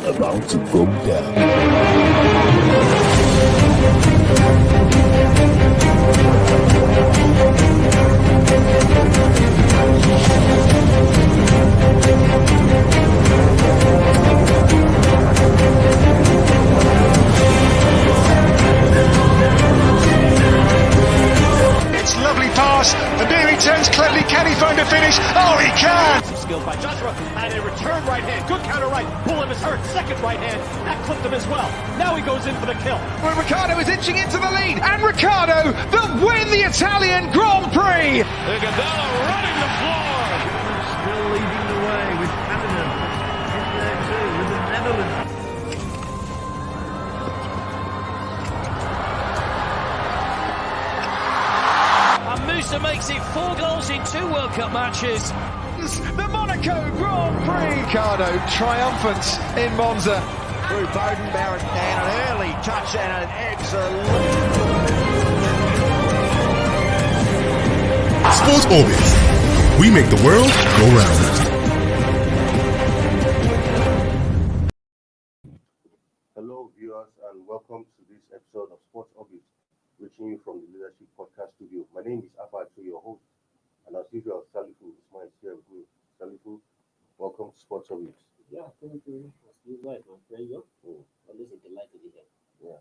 about to go down. It's lovely pass, and there he turns cleverly. Can he find a finish? Oh, he can! Skilled by Joshua, and a return right hand. Good counter right. Bullen is hurt. Second right hand. That clipped him as well. Now he goes in for the kill. Well, Ricciardo is inching into the lead, and Ricciardo will win the Italian Grand Prix! Eguaveon running the floor. Still leading the way with Canada in there too with the Netherlands. And Musa makes it 4 goals in 2 World Cup matches. The Monaco Grand Prix! Ricciardo triumphant in Monza. Through Bowden Barrett and an early touch and an excellent... Sports Orbit. We make the world go round. Hello, viewers, and welcome to this episode of Sports Orbit, reaching you from the Leadership Podcast Studio. My name is Abba, your host, and as usual, Salifu Ismail is here with me. Salifu, welcome to Sports Orbit. Yeah, thank you. It's my pleasure. Always a delight to be here. Yeah.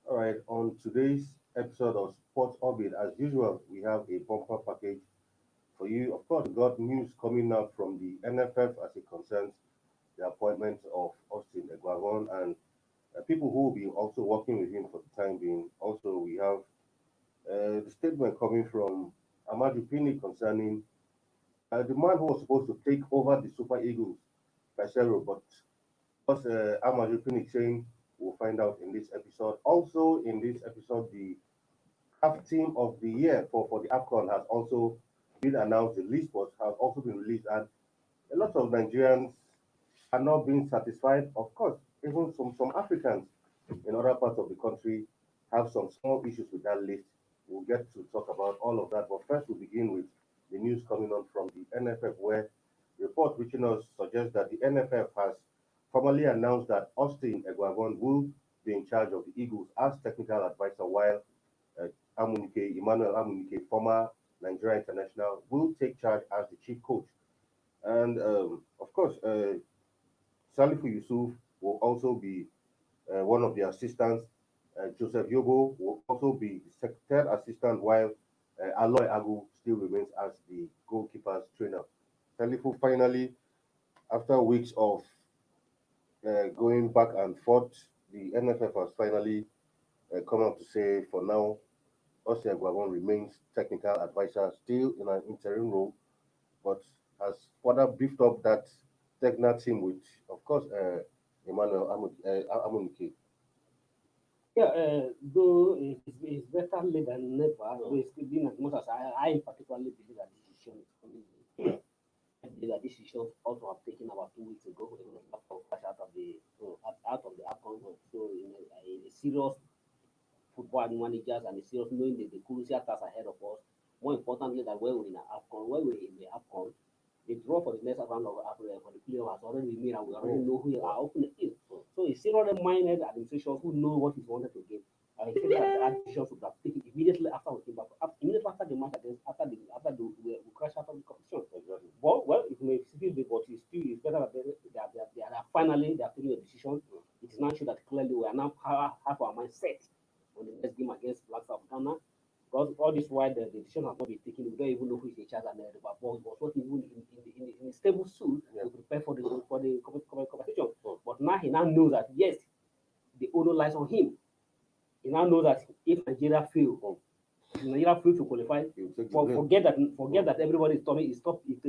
All right, on today's episode of Sports Orbit, as usual, we have a bumper package for you. Of course, we got news coming out from the NFF as it concerns the appointment of Austin Eguaveon and people who will be also working with him for the time being. Also, we have the statement coming from Amuneke concerning the man who was supposed to take over the Super Eagles, Kaisero, but because Amuneke saying we'll find out in this episode. Also, in this episode, the half team of the year for the AFCON has also been announced. The list has also been released, and a lot of Nigerians are not being satisfied. Of course, even some Africans in other parts of the country have some small issues with that list. We'll get to talk about all of that, but first we'll begin with the news coming on from the NFF, where report reaching us suggests that the NFF has formally announced that Austin Eguaveon will be in charge of the Eagles as technical advisor, while Emmanuel Amuneke, former Nigeria international, will take charge as the chief coach. And of course, Salifu Yusuf will also be one of the assistants. Joseph Yobo will also be the third assistant, while Aloy Agu still remains as the goalkeeper's trainer. Salifu, finally, after weeks of going back and forth, the NFF has finally come out to say, for now, Austin Eguaveon remains technical advisor, still in an interim role, but has further beefed up that technical team with, of course, Emmanuel Amuneke. Yeah, though it's better late than never, though it's been as much as I particularly believe that this decision is coming. I believe that this decision also have taken about 2 weeks ago when it was out of the AFCON. So a serious football managers and a serious knowing the crucial task ahead of us. More importantly, that when we're in the AFCON, the draw for the next round of for the playoff has already been made, and we already know who our opponent is. So a serious-minded administration who know what is wanted to get. I think that decision should have taken immediately after we came back, immediately after the match against we crash out of the competition. Well, it may still be, but it's better that they are finally taking a decision. It is not true that clearly we are now have our mind set on the next game against Black South Ghana. Because all this while the decision has not been taken, we don't even know who is in charge, and the ball was not even in a stable suit to prepare for the competition. But now he now knows that yes, the honor lies on him. He now knows that if Nigeria fail to qualify, forget that everybody is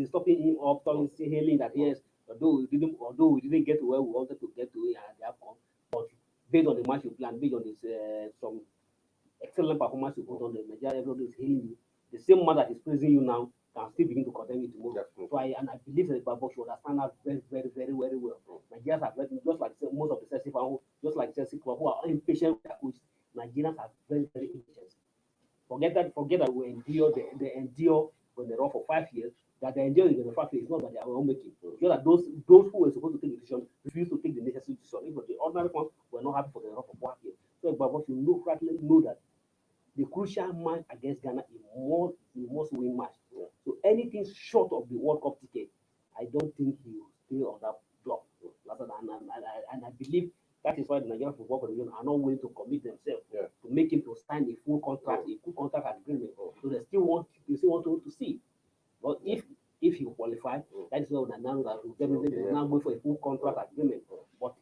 stopping him up, hailing that yes, although we didn't get to where we wanted to get to at the AFCON, but based on the match you plan, based on this some excellent performance you put on the Nigeria, everybody is hailing you. The same man that is praising you now can still begin to condemn you tomorrow. So I believe that Babok should understand that very, very, very, very well. Nigerians are very, just like most of the Chelsea fans, just like Chelsea club who are impatient with their coach. Nigerians are very, very impatient. Forget that we endure when they run for 5 years. that they're enjoying the factory is not that they are all making. It's just that those who were supposed to take the decision refused to take the necessary decision. If the ordinary ones were not happy for the rest of work here. So but you know correctly know that the crucial match against Ghana is must win match. So anything short of the World Cup ticket, I don't think he will stay on that block. And I believe that is why the Nigerian Football Federation are not willing to commit themselves to make him to sign a full contract, a full contract agreement. So they still want to see. But if he qualify, that is why now that definitely now going for a full contract agreement. But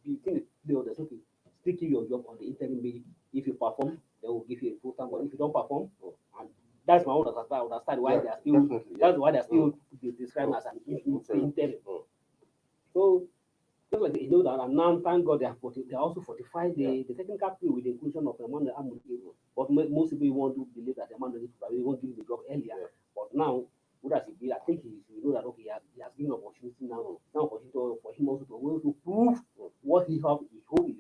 the thing is, there's okay, still keep your job on the interim basis. If you perform, they will give you a full time. But if you don't perform, and that's my own understand why they are still that's why they're still described as an interim. So just like you know that, and now thank God they also fortified the technical crew with the inclusion of Emmanuel Amuneke. But most people want to believe that Emmanuel won't give the job earlier. But now, what does he be? I think he know that okay, he has given opportunity now opportunity for him also to prove what he hope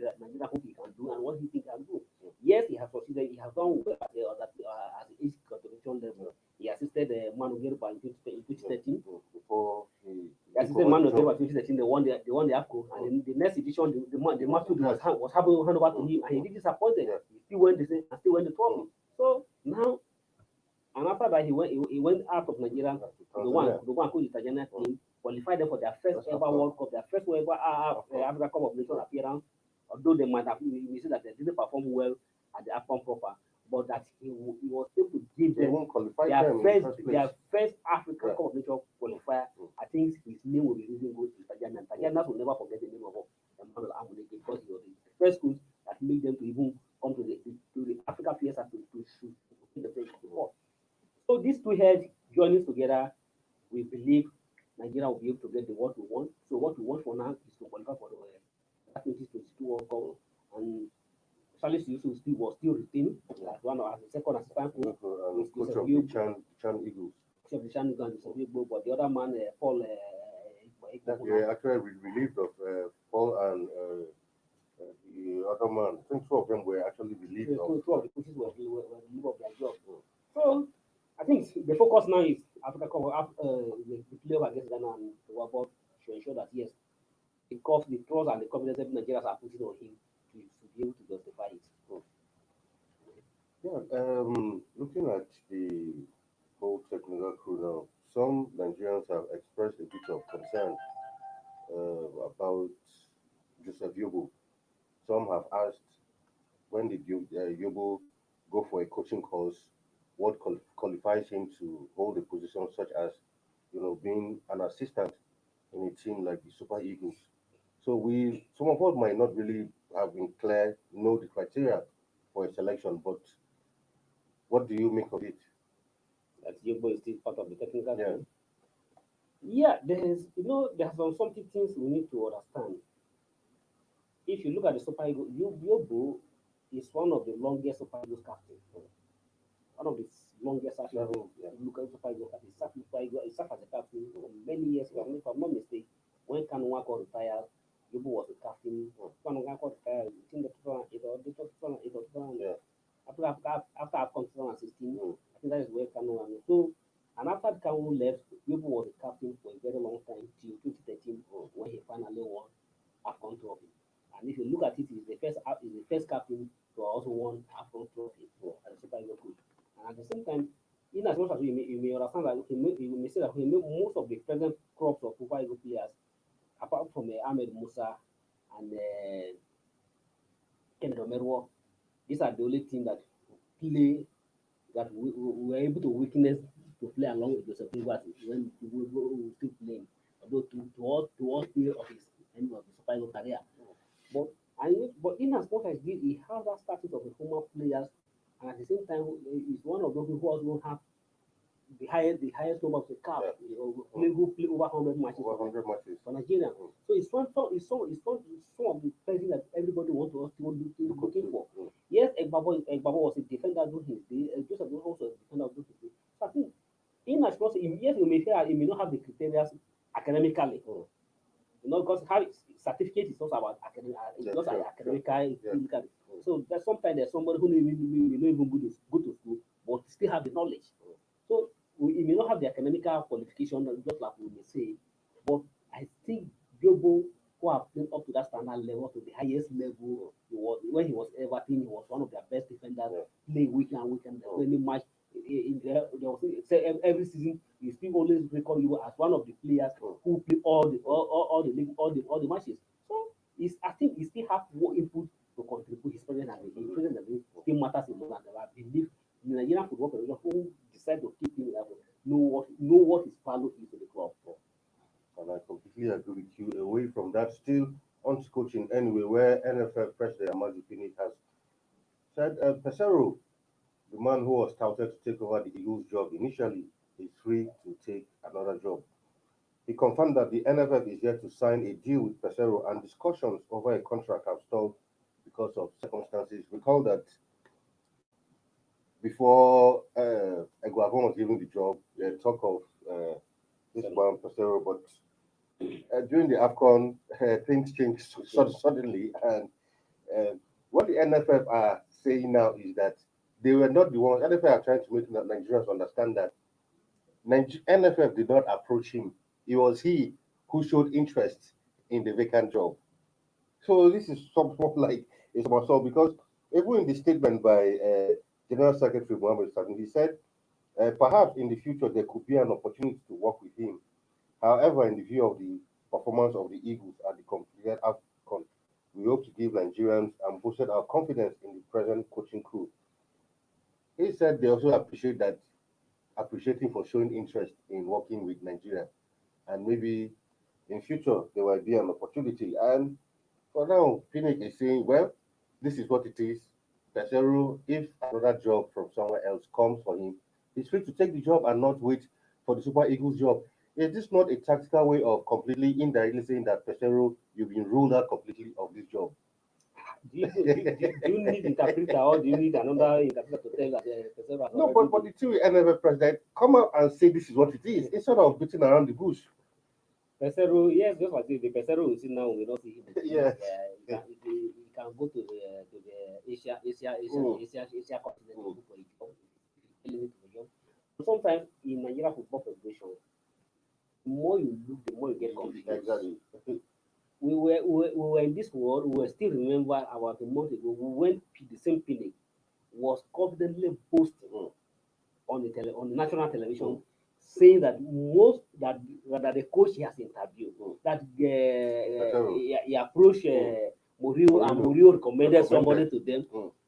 that Nigeria hope he can do and what he think can do. Yes, he has succeeded. He has done well at the age competition level. He assisted Emmanuel in 2013. Before He assisted Emmanuel in 2013. They won the AFCO, and the next edition, the match was handed over to him, and he did disappointed. He still went the trophy. So now. And after that, he went out of Nigeria. The one who is the Italian team qualified them for their first ever World Cup, their first ever Africa Cup of Nations appearance. Although they might have, we see that they didn't perform well at the AFCON proper, but that he was able to give them their first Africa Cup of Nations qualifier. I think his name will be really good to Tajana. Tajana will never forget the name of Emmanuel Amuneke because he was the first coach that made them to even come to the Africa PSA to shoot the place before. So these two heads joining together, we believe Nigeria will be able to get what we want. So what we want for now is to qualify for the 2022 World Cup, and Charles Yusuf was still retained as one of the second assistant coach of the Chan Eagles. Of the Chan Eagles, but the other man, Paul. Actually relieved of Paul and the other man. I think two of them were actually relieved. Two of the coaches were relieved of their job. So I think the focus now is Africa Cup, the playoff against Ghana and the World Cup to ensure that yes, the trust and the confidence that Nigerians are putting on him to be able to justify it. Looking at the whole technical crew now, some Nigerians have expressed a bit of concern about Joseph Yobo. Some have asked, when did Yobo go for a coaching course? What qualifies him to hold a position such as, being an assistant in a team like the Super Eagles? So some of us might not really have been clear, know the criteria for a selection, but what do you make of it? That Yobo is still part of the technical team. Yeah, there's something things we need to understand. If you look at the Super Eagles, Yobo is one of the longest Super Eagles captains. One of the longest actually. Look at Super Eagles captain. He served as a captain for many years. If I'm not mistaken, when Kanwako retired, Yobo was the captain. Kanwako retired in the 2008 or 2008. After AFCON 2016, I think that is where Kanu went. So, and after Kanu left, Yobo was the captain for a very long time till 2013 when he finally won AFCON trophy. And if you look at it, he's the first captain to also won AFCON trophy as a Super Eagles coach. And at the same time, in as much as you may understand that you may say that he made most of the present crops of Super Eagles players, apart from Ahmed Musa and Ken Romero, these are the only team that play that we were able to witness to play along with Joseph Rivers when we were still playing, although towards period of his end of the Super Eagles career. But in as much as he has that status of a former players, and at the same time he's one of those who also have the highest number of the cap, who play over 100 matches for Nigeria. So it's some of the players that everybody wants to looking for. Yes, Eguaveon was a defender during his day. Joseph was also a defender during his day. So I think in as much yes, you may say he may not have the criteria academically. Because certificate is also about academically. So that sometimes there's somebody who may not even good to school, but still have the knowledge. So we may not have the academical qualification, just like we may say, but I think Jobo, who have played up to that standard level, to the highest level, when he was Everton, he was one of their best defenders, play week and weekend, any match. Every season, you still always record you as one of the players who play all the matches. So I think he still have more input to contribute. His presence and his presence still matters in more than ever. I believe the Nigerian Football Federation who decide to keep him in that know what his value is to the club. And I completely agree with you. Away from that, still on coaching anyway, where NFF President Amuneke has said Pesero, the man who was touted to take over the Eagles job initially, is free to take another job. He confirmed that the NFF is yet to sign a deal with Pesero, and discussions over a contract have stalled because of circumstances. Recall that before Eguaveon was given the job, they talk of this man Pesero, but during the AFCON, things changed suddenly, and what the NFF are saying now is that they were not the ones. NFF are trying to make Nigerians understand that NFF did not approach him. It was he who showed interest in the vacant job. So this is somewhat like a somersault, because even in the statement by General Secretary Mohammed Sani, he said perhaps in the future there could be an opportunity to work with him. However, in the view of the performance of the Eagles at the completed AFCON, we hope to give Nigerians and boosted our confidence in the present coaching crew. He said they also appreciate him for showing interest in working with Nigeria, and maybe in future there will be an opportunity. And for now, Pinnick is saying, well, this is what it is. Pesero, if another job from somewhere else comes for him, he's free to take the job and not wait for the Super Eagles job. Is this not a tactical way of completely indirectly saying that Pesero, you've been ruled out completely of this job? Do you need interpreter, or do you need another interpreter to tell that Pesero? No, but the two NFF president come out and say this is what it is, instead of beating around the bush. Pesero, yes, just like the Pesero we see now, we don't see him. Yes. He can go to the Asia continent for a job. Sometimes in Nigeria Football Federation, the more you look, the more you get confused. Exactly. We were in this world. We were still remember about a month ago. We went the same Pinnick was confidently posting on the national television, saying that the coach he has interviewed, that he approached Murillo, and Murillo recommended somebody to them.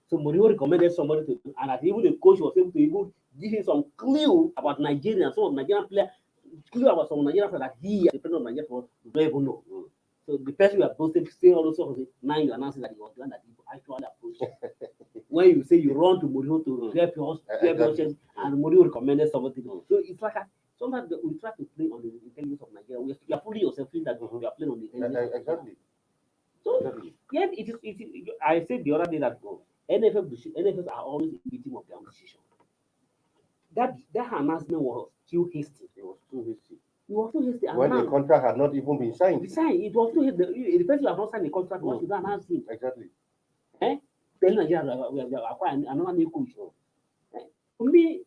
So Murillo recommended somebody to them, and that even the coach was able to even give him some clue about Nigeria, some of Nigerian players, clue about some Nigerian players that he, as the president of Nigeria, don't even know. So the person you are posting saying all those sort of things, now you announcing that you are the one that you actually approach. When you say you run to Murillo to clear your chest, and Murillo recommended somebody. So it's like sometimes we try to play on the intelligence of Nigeria. You are fooling yourself feeling that you are playing on the intelligence. Exactly. So yet it is. I said the other day that NFF are always a victim of their own decision. That announcement was too hasty. It was too hasty. It was too hasty. When the contract had not even been signed. It was too hasty. The person who has not signed the contract, what should I announce him? Exactly. Tell Nigeria we are acquiring another new coach. For me,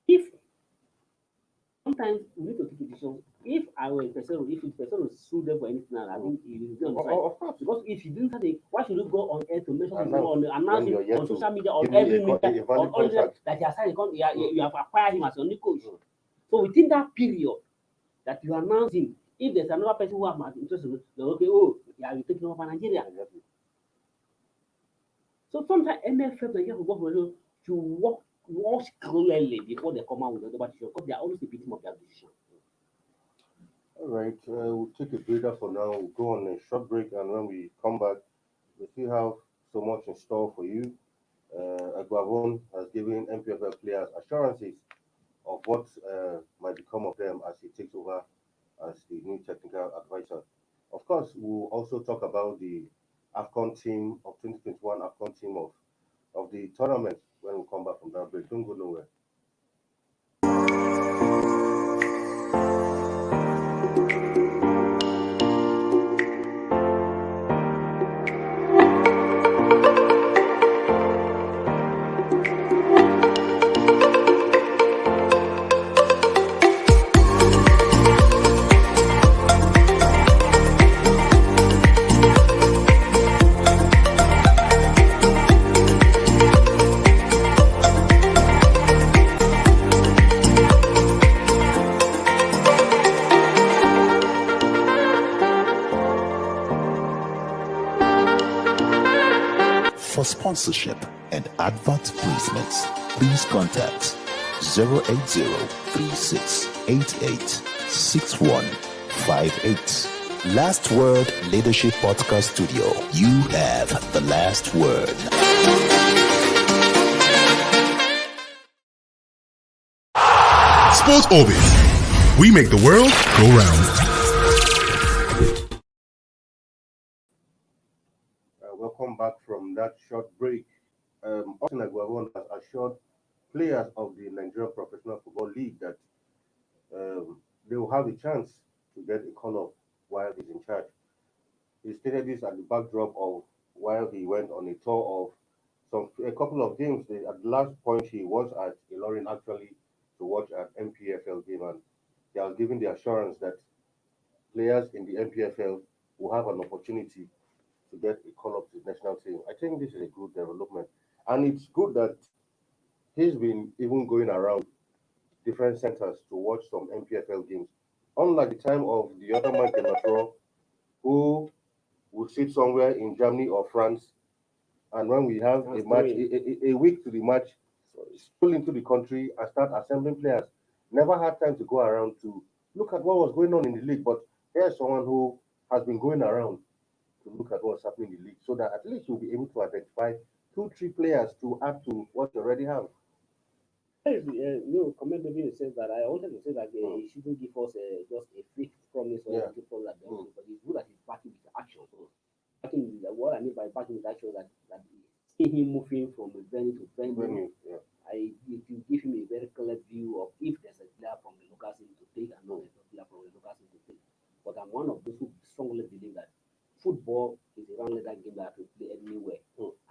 if sometimes we need to take a decision. If I were a person, if sue them for anything, I think he will be on the side. Of course. Because if you didn't have it, why should you go on air to mention it on announcing on social media, on give me every a media, valid on all contract. that you are signing, you have acquired him as your new coach. So within that period that you announce him, if there's another person who has my interest in it, they're okay, you're taking over Nigeria. So sometimes NFF Nigeria Football Federation should watch clearly before they come out with another decision, because they are always a victim of their decision. All right, we'll take a breather for now. We'll go on a short break, and when we come back, we still have so much in store for you. Eguaveon has given NPFL players assurances of what might become of them as he takes over as the new technical advisor. Of course, we'll also talk about the AFCON team of 2021, AFCON team of the tournament when we come back from that break. Don't go nowhere. sponsorship, and advert placements, please contact 080-3688-6158. Last Word Leadership Podcast Studio. You have the last word. Sports Orbit. We make the world go round. Welcome back from that short break. Eguaveon has assured players of the Nigerian Professional Football League that they will have a chance to get a call-up while he's in charge. He stated this at the backdrop of while he went on a tour of a couple of games. At the last point, he was at Ilorin actually to watch an MPFL game, and they are giving the assurance that players in the MPFL will have an opportunity to get a call-up to the national team. I think this is a good development, and it's good that he's been even going around different centers to watch some MPFL games. Unlike the time of the other man, Emmanuel, who would sit somewhere in Germany or France, and when we have a match, a week to the match, pull into the country and start assembling players. Never had time to go around to look at what was going on in the league, but there's someone who has been going around to look at what's happening in the league so that at least you'll be able to identify 2-3 players to add to what you already have. Comment maybe in the sense that I wanted to say that he shouldn't give us just a fake promise or a promise that but it's good that he's backing with action. So what I mean by backing with action that see him moving from venue to venue. It will give him a very clear view of if there's a player from the local scene to take and not a player from the local scene to take. But I'm one of those who strongly believe that football is a round-letter game that will play anywhere.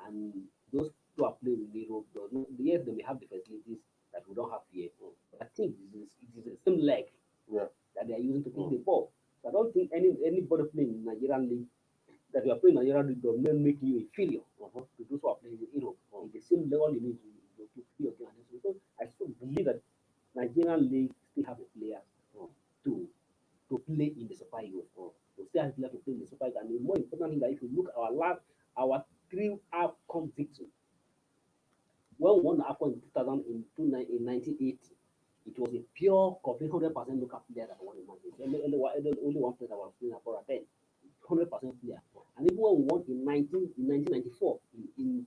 And those who are playing in Europe, yes, they may have the facilities that we don't have here. But I think it is the same leg that they are using to kick the ball. So I don't think anybody playing in Nigerian league that you are playing in Nigerian league does not make you inferior to those who are playing in Europe. It's the same level you need to play your game. So I still believe that Nigerian league still have a player to play in the Super Eagles. To still have a player to play in the Super Eagles. And the more important thing that if you look at our 3 AFCON victory. When we won the AFCON in 1980, it was a pure copy, 100% local player that won the match. Only one player that was playing abroad then, 100% player. And even when we won in 1994 in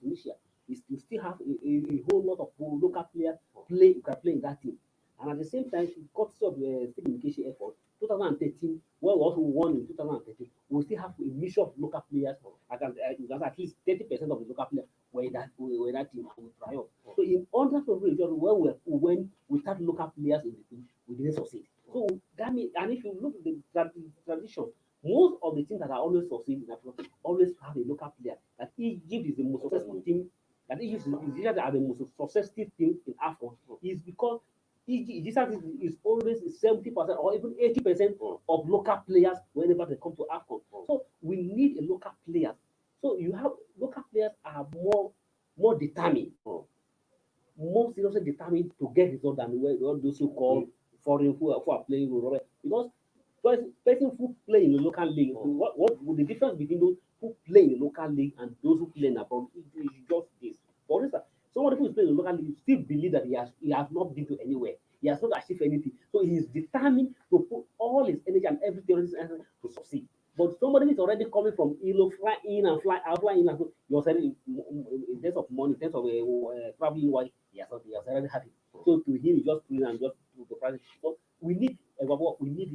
Tunisia, we still have a whole lot of local players who can play in that team. And at the same time, courtesy of the state communication effort, 2013, when we also won in 2013, we still have a mixture of local players. At least 30% of the local players were that team and we try out. So in order to reach when we start local players in the team, we didn't succeed. So that means, and if you look at the tradition, most of the teams that are always succeeding always have a local player. That Egypt is the most successful team. That Egypt are the most successful team in AFCON is because Egypt is always 70% or even 80% of local players whenever they come to AFCON. So we need a local player. So you have local players are more determined, more seriously determined to get results than all those who call foreign who are playing with because person who play in the local league, what the difference between those who play in the local league and those who play in abroad is just this. For instance, somebody who is playing in the local league still believe that he has not been to anywhere. He has not achieved anything. So he is determined to put all his energy and everything to succeed. But somebody is already coming from fly in and fly out, you're saying in terms of money, in terms of traveling, why he has already had it. So to him, he just put and just to the price. So we need local players.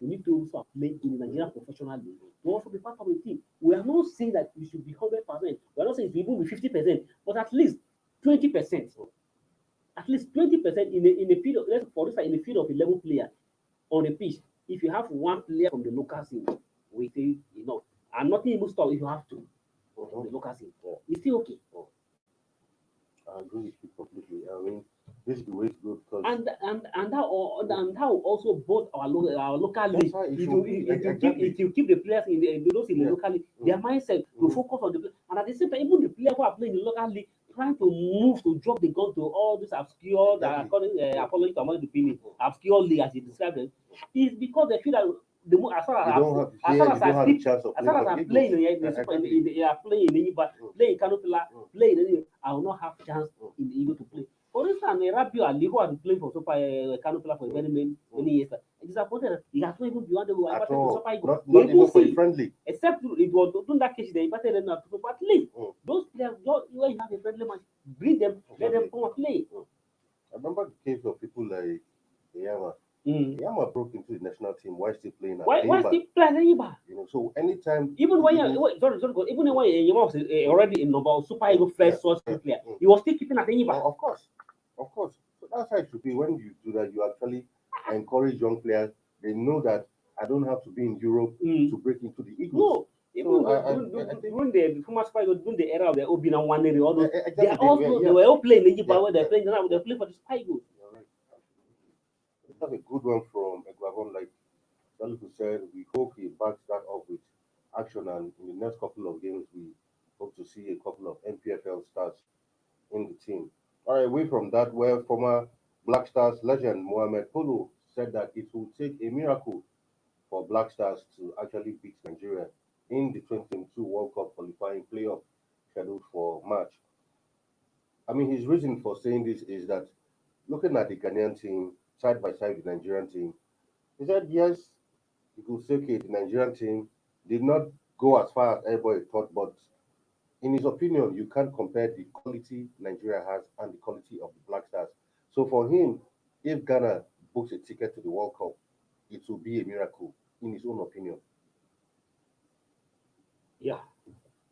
We need to also play in the Nigerian professional league to also be part of the team. We are not saying that we should be 100%. We are not saying it will be 50%, but at least 20%. At least 20% in a field. For instance, in a field of 11 players on a pitch, if you have one player from the local scene, we say enough. And nothing even stop if you have two from the local scene. It's still okay. I agree with you completely. I mean, this is the way to go because and how also both our local league it will keep the players in the local league their mindset to focus on the play. And at the same time, even the players who are playing in the local league trying to move to drop the gun to all these obscure that according to Among the opinion obscure league as he described it is because they feel that as far You as don't have, as here far you as don't I have a sleep, chance of as far as playing I'm for playing Eagles. in the super, Exactly. playing in the Iba, playing Canopilla, playing in the, I will not have chance in the Eagle to play. For instance, Rabio Ali, who has been playing for Super Canopilla for very many years, it's disappointed. He has not even been the At invited to all. Super Eagle. Not They even will for a see. friendly. Except it was during that case they invited them to go, but at least those players, when you have a friendly match, bring them, let them come and play. I remember the case of people like Yama. Mm. Yama broke into the national team while still playing at Why Eimba. still play Iba? You know, so anytime Even when Eagles- even when he was already in number Super Eagle first source player, he was still keeping at Iba. of course. So that's how it should be. When you do that, you actually encourage young players. They know that I don't have to be in Europe to break into the Eagles. No, even during the former Super Eagles, during the era of the Obina Waneri, all those, they were all playing in Iba where they're playing now. They're playing for the Super Eagles. That's a good one from Eguaveon. Like Salifu said, we hope he backs that up with action, and in the next couple of games, we hope to see a couple of NPFL stars in the team. All right, away from that, where former Black Stars legend Mohamed Polo said that it will take a miracle for Black Stars to actually beat Nigeria in the 2022 World Cup qualifying playoff scheduled for March. I mean, his reason for saying this is that looking at the Ghanaian team side by side with the Nigerian team, he said, yes, Iguseke, the Nigerian team, did not go as far as everybody thought, but in his opinion, you can't compare the quality Nigeria has and the quality of the Black Stars. So for him, if Ghana books a ticket to the World Cup, it will be a miracle, in his own opinion. Yeah,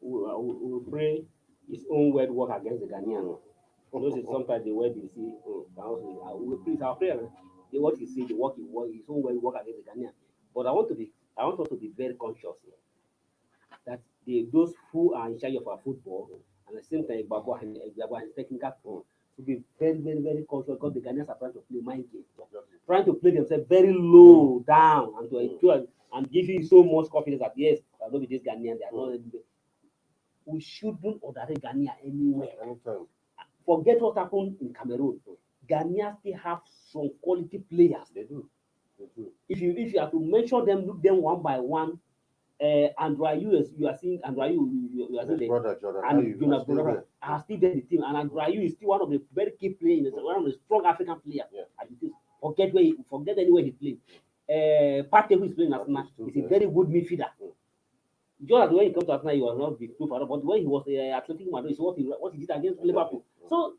we pray his own word work against the Ghanaian. Those is sometimes the word you see. We please our prayer. The what he say, the work he work, his own word work against the Ghanaian. But I want us to be very conscious here that those who are in charge of our football and at the same time Babu and his technical team to be very, very, very conscious because the Ghanaians are trying to play mind game, trying to play themselves very low down and to enjoy and give you so much confidence that yes, I know with this Ghanaian, they are not. We shouldn't underrate Ghana anywhere. Anytime. Forget what happened in Cameroon. Ghana still have some quality players. They do. If you have to mention them, look them one by one. Andrayu, you are seeing Andrayu, you are seeing the Brother Jordan, and Jonas Brother are still there in the team, and Andrayu is still one of the very key players, one of the strong African players. Forget anywhere he plays. Partey, who is playing Arsenal, is a very good midfielder. Just when he comes to Arsenal, he was not too far, but when he was Athletic Madrid, is what he did against Liverpool. So,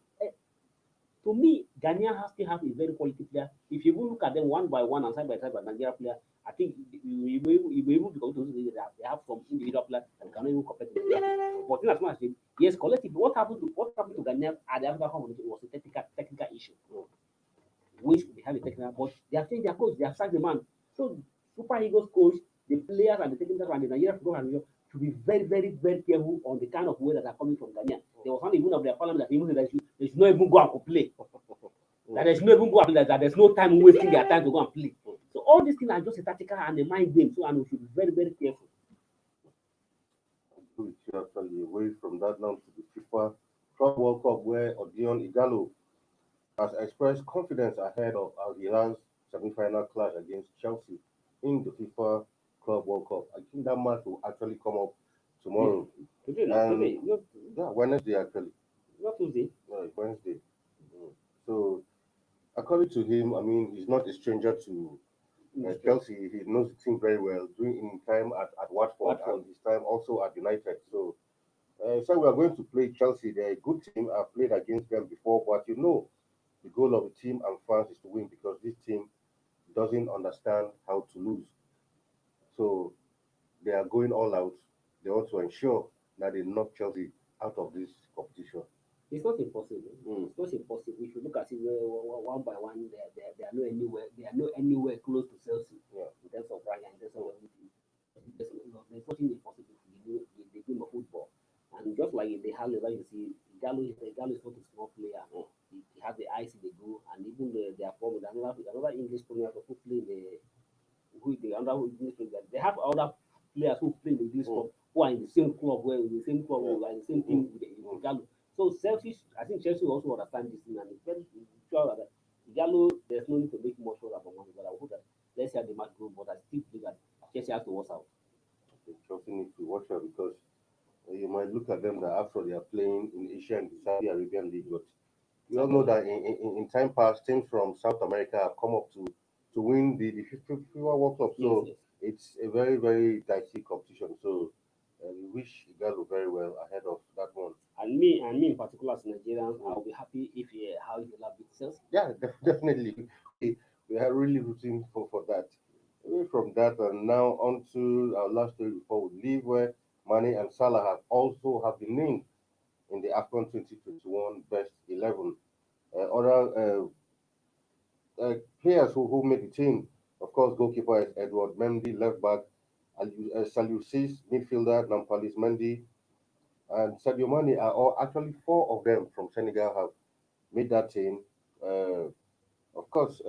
to me, Ghanaian still have a very quality player. If you look at them one by one and side by side by Nigeria player, I think you will be able to go to they have some individual players that cannot even compare to them. But in as much as yes, collectively, what happened to Ghanaian at the African competition was a technical issue, which we have a technical, but they have changed their coach, they have sacked the man. So Super Eagles coach, the players and the technical and the Nigerian football and to be very, very, very careful on the kind of way that are coming from Ghana. There was one even of their parliament that even said that they should not even go and play. That they should not even go and play, that there's no time wasting their time to go and play. So all these things are just a tactical and a mind game. So and we should be very, very careful. Actually, away from that now to the FIFA Club World Cup, where Odion Igalo has expressed confidence ahead of Al Hilal's semi-final clash against Chelsea in the FIFA Club World Cup. I think that match will actually come up tomorrow. Today, Wednesday actually. Not Tuesday. No, it's Wednesday. So, according to him, I mean, he's not a stranger to Chelsea. He knows the team very well, during in time at Watford and his time also at United. So, so we are going to play Chelsea. They're a good team. I've played against them before, but the goal of the team and fans is to win because this team doesn't understand how to lose. So they are going all out. They want to ensure that they knock Chelsea out of this competition. It's not impossible. It's not impossible. If you look at it one by one, they are not anywhere close to Chelsea in terms of rank and in terms of everything. There's nothing impossible in the game of football. And just like in the Haliver, you see, Gallo is not a small player. He has the eyes in the goal, and even their form. Another English player who play another English player. They have other players who play in the English club who are in the same club, who are in the same team with Gallo. So I think Chelsea also understand this thing, and it's very sure that Gallo, there's no need to make more sure about money, but I hope that let's see how the match goes. But I still think that Chelsea has to watch out. Chelsea needs to watch out because you might look at them that after they are playing in Asia and the Saudi Arabian League, but we all know that in time past, teams from South America have come up to win the FIFA World Cup. So Yes. it's a very, very dicey competition. So we wish Igalo very well ahead of that one. And me in particular as Nigerians, I'll be happy if how you love beat Chelsea. Yeah, definitely. We are really rooting for that. Away from that, and now on to our last story before we leave, where Mane and Salah have been named in the AFCON 2021 Best 11. Other players who made the team, of course, goalkeeper is Edward Mendy, left back, Saliu Cis, midfielder, Nampalis Mendy, and Sadio Mane are all actually four of them from Senegal have made that team. Of course,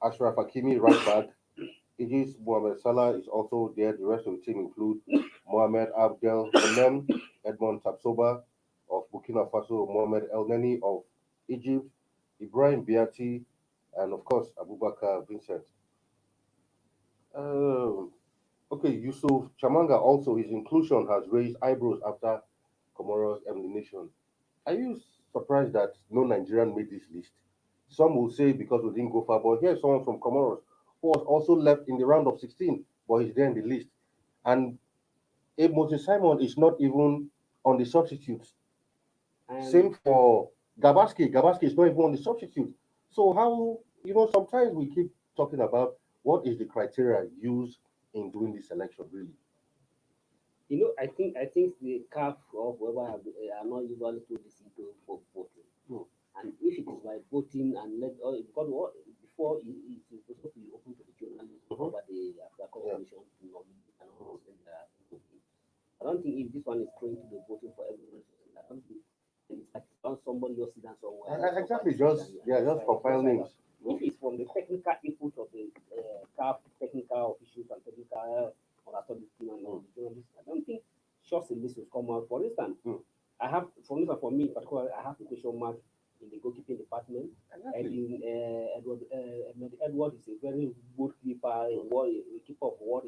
Ashraf Hakimi, right back. Idris Mohamed Salah is also there. The rest of the team include Mohamed Abdel Hanem, Edmond Tapsoba of Burkina Faso, Mohamed El Neni of Egypt, Ibrahim Biati, and of course Abubakar Vincent. Okay, Yusuf Chamanga also, his inclusion has raised eyebrows after Comoros elimination. Are you surprised that no Nigerian made this list? Some will say because we didn't go far, but here's someone from Comoros who was also left in the round of 16, but he's there in the list. And Abe Moses Simon is not even on the substitutes. Same for Gabaski. Gabaski is not even on the substitute. So how, sometimes we keep talking about what is the criteria used in doing this selection, really. I think the CAF of whoever are not usually put this into voting. And if it is by voting and because before it is supposed to be open to the journalists over the Africa Commission to nominate and all I don't think if this one is going to be voting for everyone, I don't think it's like somebody just sit down somewhere. Exactly, just compile names. If it's from the technical input of the CAF technical officials and technical team and all the journalists, I don't think shots in this will come out. For instance, for me in particular, I have a question mark in the goalkeeping department. Exactly. Edward is a very good keeper, a keeper of world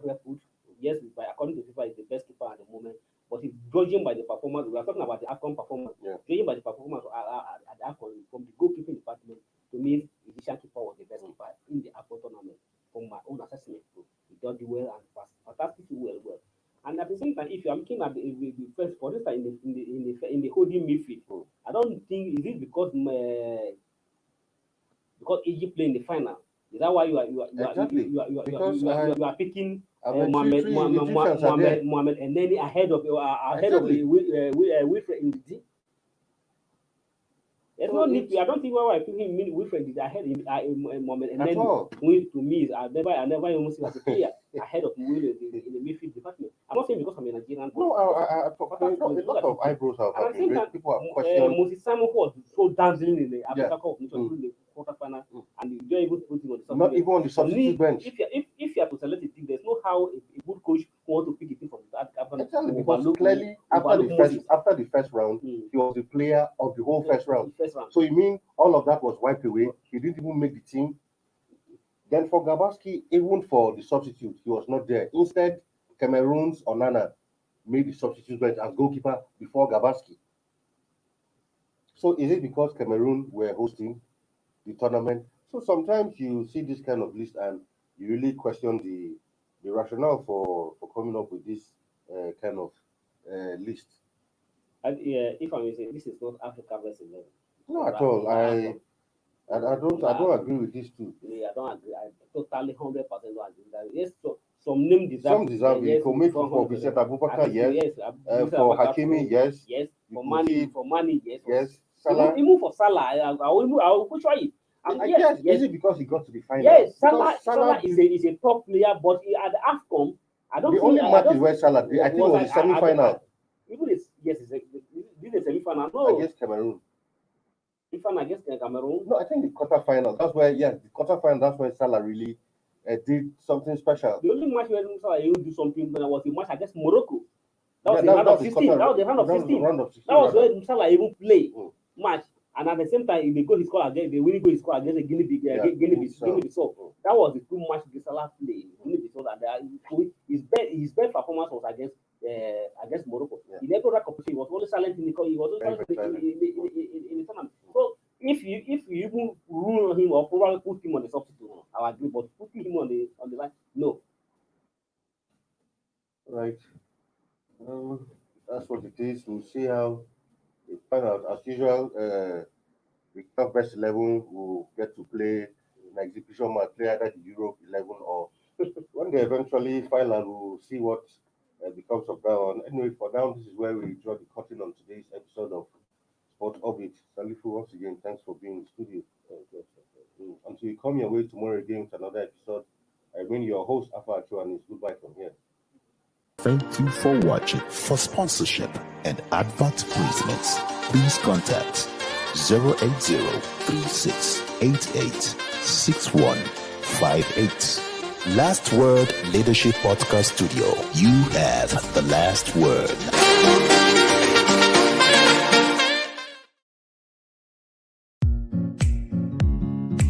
record. Yes, according to FIFA, is the best keeper at the moment. But if judging by the performance, we are talking about the AFCON performance. Yeah. Judging by the performance at the AFCON from the goalkeeping department, to me, the Egyptian keeper was the best keeper in the AFCON tournament. From my own assessment, he did well and fantastically well. And at the same time, if you are looking at the first, for instance, in the holding midfield, I don't think is it because Egypt played in the final. Is that why you are picking Mohamed and then ahead of Wilfred in the team? There's no need. I don't think why I picking Wilfred is ahead in Mohamed and then to me I never even see as a player ahead of Wilfred in the midfield department. I'm not saying because I'm a Nigerian. No, a lot of eyebrows have been raised. People have questioned. Moses Simon was so dancing in the Africa Cup of Nations in the quarterfinal, and you're able to put him on the substitute. Not even on the substitute bench. If you have to select a team, there's no how a good coach want to pick a team from that. Exactly, because clearly after the first round, he was the player of the whole first round. So you mean all of that was wiped away? He didn't even make the team. Then for Gabaski, even for the substitute, he was not there. Instead, Cameroon's Onana made the substitute bench as goalkeeper before Gabaski. So is it because Cameroon were hosting the tournament? So sometimes you see this kind of list and you really question the rationale for coming up with this kind of list. And if I may say, this is not Africa versus 11. No, at all. I don't agree with this too. Yeah, I don't agree. I totally 100% don't agree with that. Yes, so some name deserve. Some deserve it. For me, for Vincent Abubakar, yes. For Hakimi, yes. Yes. For Mane, yes. Yes. Salah. Even for Salah, I will push it. Yes. Is it because he got to the final? Yes, Salah is a top player, but at the AFCON, I don't. The only match is where Salah. I think it was the semi-final. Even this is a semi-final. No. Against Cameroon. Against Cameroon? No, I think the quarterfinal. That's where, the quarterfinal. That's when Salah really did something special. The only match where Salah do something was the match against Morocco. That was the round of 16. That was the round of 16. That was where Salah even played match. And at the same time, if they go his score against, they really go his score against the Guinea-Bissau. That was the 2 match Gisela play. Guinea-Bissau, and his best performance was against Morocco. Yeah. In every competition, he was only silent in the tournament. So if you even rule him or probably put him on the substitute, I agree. But putting him on the line, no. Right. That's what it is. We'll see how it find out. As usual, the best 11 will get to play an exhibition match, play either the Europe 11 or when they eventually final, we'll see what becomes of that one. Anyway, for now, this is where we draw the curtain on today's episode of Sport Orbit. Salifu, once again, thanks for being in the studio. Until you come your way tomorrow again with another episode, I mean your host, Afa Acho, and it's goodbye from here. Thank you for watching. For sponsorship and advert placements, please contact 080-3688-6158. Last Word Leadership Podcast Studio. You have the last word.